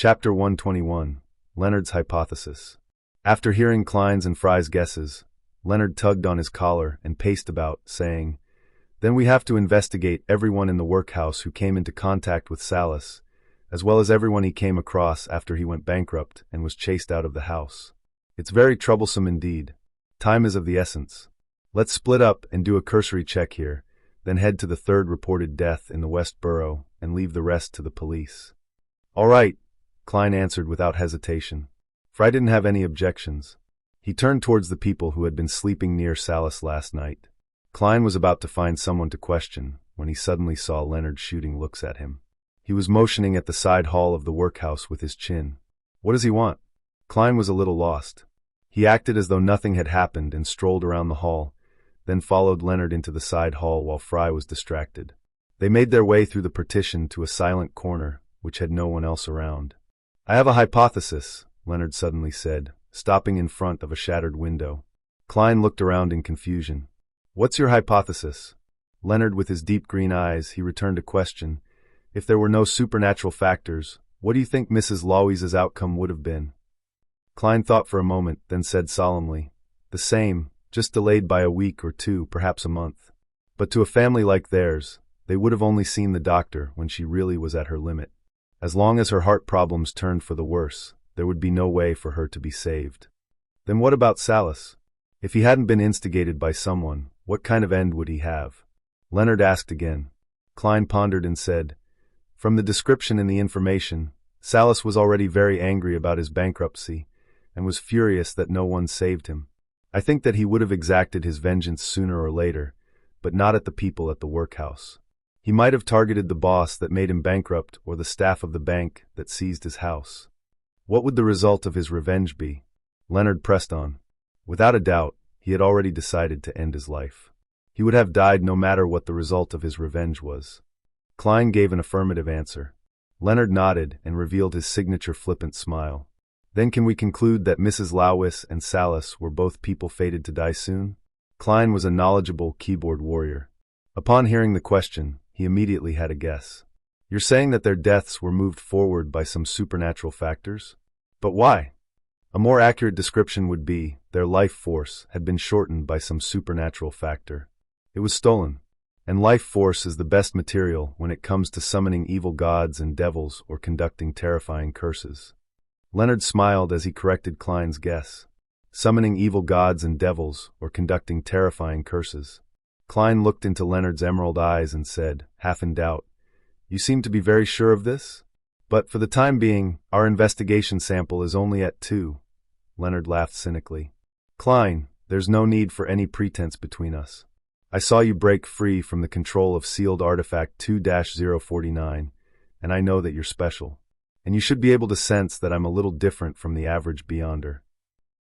Chapter 121. Leonard's Hypothesis. After hearing Klein's and Fry's guesses, Leonard tugged on his collar and paced about, saying, "Then we have to investigate everyone in the workhouse who came into contact with Salas, as well as everyone he came across after he went bankrupt and was chased out of the house. It's very troublesome indeed. Time is of the essence. Let's split up and do a cursory check here, then head to the third reported death in the West Borough and leave the rest to the police." "All right," Klein answered without hesitation. Fry didn't have any objections. He turned towards the people who had been sleeping near Salas last night. Klein was about to find someone to question when he suddenly saw Leonard shooting looks at him. He was motioning at the side hall of the workhouse with his chin. What does he want? Klein was a little lost. He acted as though nothing had happened and strolled around the hall, then followed Leonard into the side hall while Fry was distracted. They made their way through the partition to a silent corner, which had no one else around. "I have a hypothesis," Leonard suddenly said, stopping in front of a shattered window. Klein looked around in confusion. "What's your hypothesis?" Leonard, with his deep green eyes, he returned a question. "If there were no supernatural factors, what do you think Mrs. Loweys's outcome would have been?" Klein thought for a moment, then said solemnly, "The same, just delayed by a week or two, perhaps a month. But to a family like theirs, they would have only seen the doctor when she really was at her limit. As long as her heart problems turned for the worse, there would be no way for her to be saved." "Then what about Salas? If he hadn't been instigated by someone, what kind of end would he have?" Leonard asked again. Klein pondered and said, "From the description in the information, Salas was already very angry about his bankruptcy and was furious that no one saved him. I think that he would have exacted his vengeance sooner or later, but not at the people at the workhouse. He might have targeted the boss that made him bankrupt or the staff of the bank that seized his house." "What would the result of his revenge be?" Leonard pressed on. Without a doubt, he had already decided to end his life. He would have died no matter what the result of his revenge was. Klein gave an affirmative answer. Leonard nodded and revealed his signature flippant smile. "Then can we conclude that Mrs. Loweys and Salas were both people fated to die soon?" Klein was a knowledgeable keyboard warrior. Upon hearing the question, he immediately had a guess. "You're saying that their deaths were moved forward by some supernatural factors? But why?" "A more accurate description would be, their life force had been shortened by some supernatural factor. It was stolen. And life force is the best material when it comes to summoning evil gods and devils or conducting terrifying curses." Leonard smiled as he corrected Klein's guess. Summoning evil gods and devils or conducting terrifying curses. Klein looked into Leonard's emerald eyes and said, half in doubt, "You seem to be very sure of this? But for the time being, our investigation sample is only at 2. Leonard laughed cynically. "Klein, there's no need for any pretense between us. I saw you break free from the control of sealed artifact 2-049, and I know that you're special. And you should be able to sense that I'm a little different from the average Beyonder."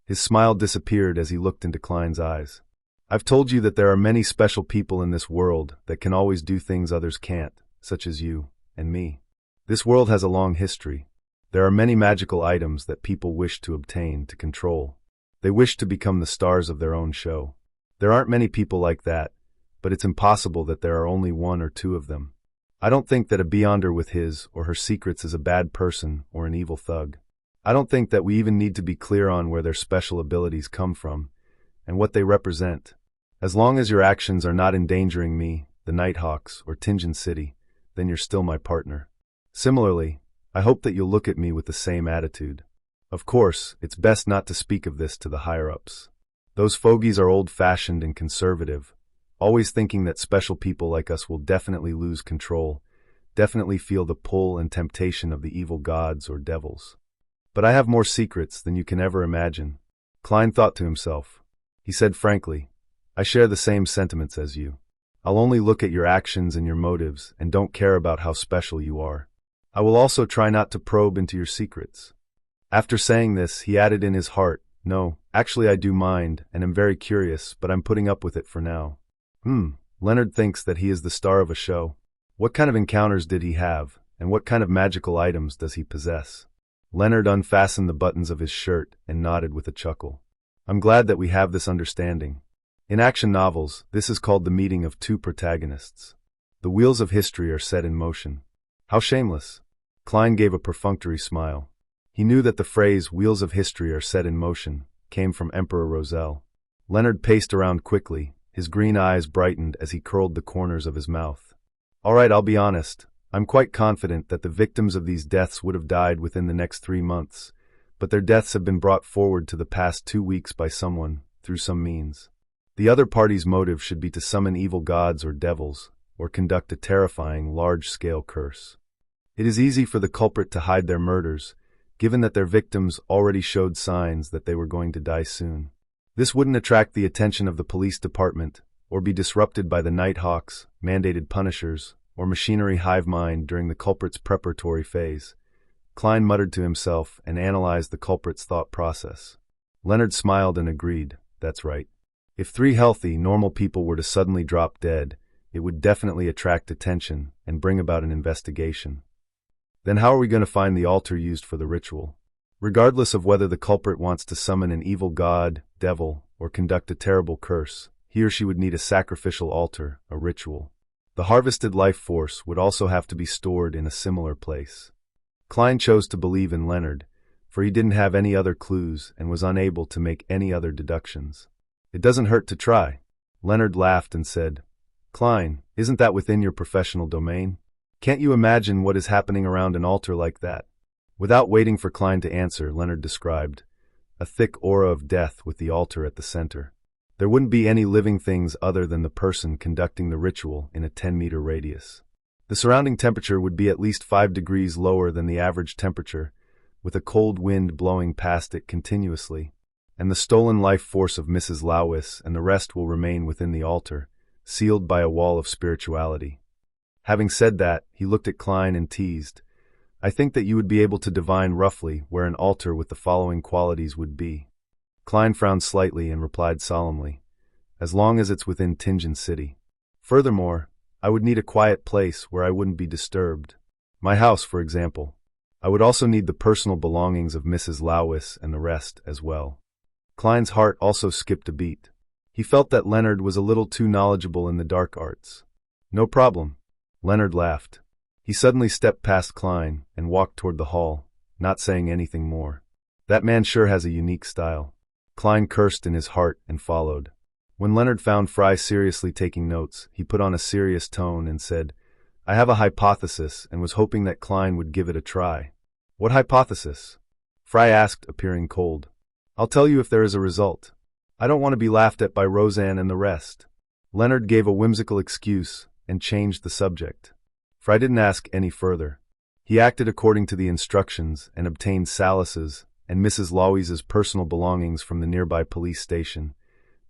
His smile disappeared as he looked into Klein's eyes. "I've told you that there are many special people in this world that can always do things others can't, such as you and me. This world has a long history. There are many magical items that people wish to obtain, to control. They wish to become the stars of their own show. There aren't many people like that, but it's impossible that there are only 1 or 2 of them. I don't think that a Beyonder with his or her secrets is a bad person or an evil thug. I don't think that we even need to be clear on where their special abilities come from and what they represent. As long as your actions are not endangering me, the Nighthawks, or Tingen City, then you're still my partner. Similarly, I hope that you'll look at me with the same attitude. Of course, it's best not to speak of this to the higher-ups. Those fogies are old-fashioned and conservative, always thinking that special people like us will definitely lose control, definitely feel the pull and temptation of the evil gods or devils. But I have more secrets than you can ever imagine." Klein thought to himself. He said frankly, "I share the same sentiments as you. I'll only look at your actions and your motives and don't care about how special you are. I will also try not to probe into your secrets." After saying this, he added in his heart, "No, actually I do mind and am very curious, but I'm putting up with it for now." Leonard thinks that he is the star of a show. What kind of encounters did he have, and what kind of magical items does he possess? Leonard unfastened the buttons of his shirt and nodded with a chuckle. "I'm glad that we have this understanding. In action novels, this is called the meeting of 2 protagonists. The wheels of history are set in motion." "How shameless." Klein gave a perfunctory smile. He knew that the phrase, "wheels of history are set in motion," came from Emperor Roselle. Leonard paced around quickly, his green eyes brightened as he curled the corners of his mouth. "All right, I'll be honest. I'm quite confident that the victims of these deaths would have died within the next 3 months, but their deaths have been brought forward to the past 2 weeks by someone, through some means. The other party's motive should be to summon evil gods or devils, or conduct a terrifying, large-scale curse. It is easy for the culprit to hide their murders, given that their victims already showed signs that they were going to die soon. This wouldn't attract the attention of the police department, or be disrupted by the Nighthawks, mandated punishers, or machinery hive mind during the culprit's preparatory phase." Klein muttered to himself and analyzed the culprit's thought process. Leonard smiled and agreed, "That's right. If 3 healthy, normal people were to suddenly drop dead, it would definitely attract attention and bring about an investigation. Then how are we going to find the altar used for the ritual? Regardless of whether the culprit wants to summon an evil god, devil, or conduct a terrible curse, he or she would need a sacrificial altar, a ritual. The harvested life force would also have to be stored in a similar place." Klein chose to believe in Leonard, for he didn't have any other clues and was unable to make any other deductions. "It doesn't hurt to try." Leonard laughed and said, "Klein, isn't that within your professional domain? Can't you imagine what is happening around an altar like that?" Without waiting for Klein to answer, Leonard described, "A thick aura of death with the altar at the center. There wouldn't be any living things other than the person conducting the ritual in a 10-meter radius. The surrounding temperature would be at least 5 degrees lower than the average temperature, with a cold wind blowing past it continuously, and the stolen life force of Mrs. Lawis and the rest will remain within the altar, sealed by a wall of spirituality." Having said that, he looked at Klein and teased, "I think that you would be able to divine roughly where an altar with the following qualities would be." Klein frowned slightly and replied solemnly, "As long as it's within Tingen City. Furthermore, I would need a quiet place where I wouldn't be disturbed. My house, for example. I would also need the personal belongings of Mrs. Lawis and the rest as well." Klein's heart also skipped a beat. He felt that Leonard was a little too knowledgeable in the dark arts. "No problem." Leonard laughed. He suddenly stepped past Klein and walked toward the hall, not saying anything more. "That man sure has a unique style." Klein cursed in his heart and followed. When Leonard found Fry seriously taking notes, he put on a serious tone and said, "I have a hypothesis and was hoping that Klein would give it a try." "What hypothesis?" Fry asked, appearing cold. "I'll tell you if there is a result. I don't want to be laughed at by Roseanne and the rest." Leonard gave a whimsical excuse and changed the subject. Fry didn't ask any further. He acted according to the instructions and obtained Salas's and Mrs. Lawis's personal belongings from the nearby police station,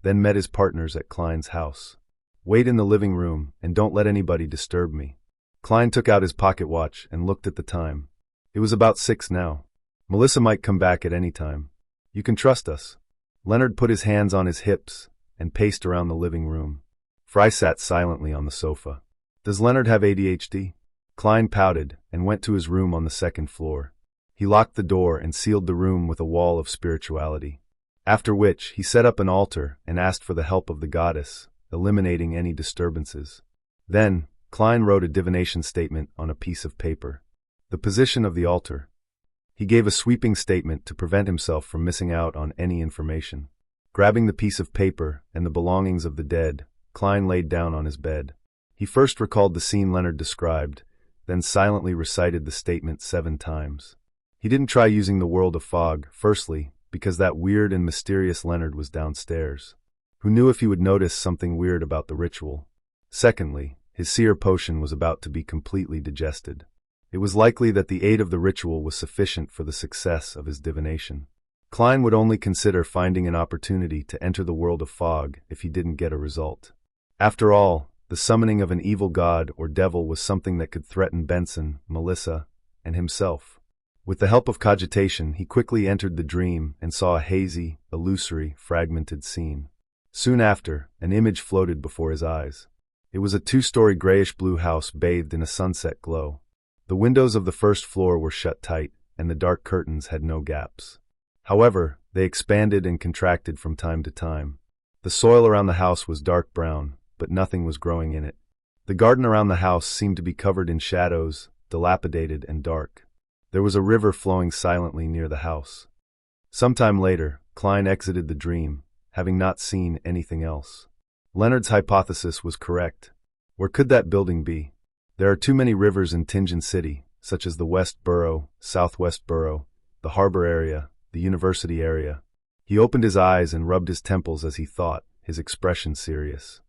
then met his partners at Klein's house. "Wait in the living room and don't let anybody disturb me." Klein took out his pocket watch and looked at the time. It was about 6 now. "Melissa might come back at any time. You can trust us." Leonard put his hands on his hips and paced around the living room. Fry sat silently on the sofa. "Does Leonard have ADHD?" Klein pouted and went to his room on the 2nd floor. He locked the door and sealed the room with a wall of spirituality. After which, he set up an altar and asked for the help of the goddess, eliminating any disturbances. Then, Klein wrote a divination statement on a piece of paper. The position of the altar. He gave a sweeping statement to prevent himself from missing out on any information. Grabbing the piece of paper and the belongings of the dead, Klein laid down on his bed. He first recalled the scene Leonard described, then silently recited the statement 7 times. He didn't try using the world of fog, firstly, because that weird and mysterious Leonard was downstairs. Who knew if he would notice something weird about the ritual? Secondly, his seer potion was about to be completely digested. It was likely that the aid of the ritual was sufficient for the success of his divination. Klein would only consider finding an opportunity to enter the world of fog if he didn't get a result. After all, the summoning of an evil god or devil was something that could threaten Benson, Melissa, and himself. With the help of cogitation, he quickly entered the dream and saw a hazy, illusory, fragmented scene. Soon after, an image floated before his eyes. It was a 2-story grayish-blue house bathed in a sunset glow. The windows of the 1st floor were shut tight, and the dark curtains had no gaps. However, they expanded and contracted from time to time. The soil around the house was dark brown, but nothing was growing in it. The garden around the house seemed to be covered in shadows, dilapidated and dark. There was a river flowing silently near the house. Sometime later, Klein exited the dream, having not seen anything else. Leonard's hypothesis was correct. Where could that building be? There are too many rivers in Tianjin City, such as the West Borough, Southwest Borough, the harbor area, the university area. He opened his eyes and rubbed his temples as he thought, his expression serious.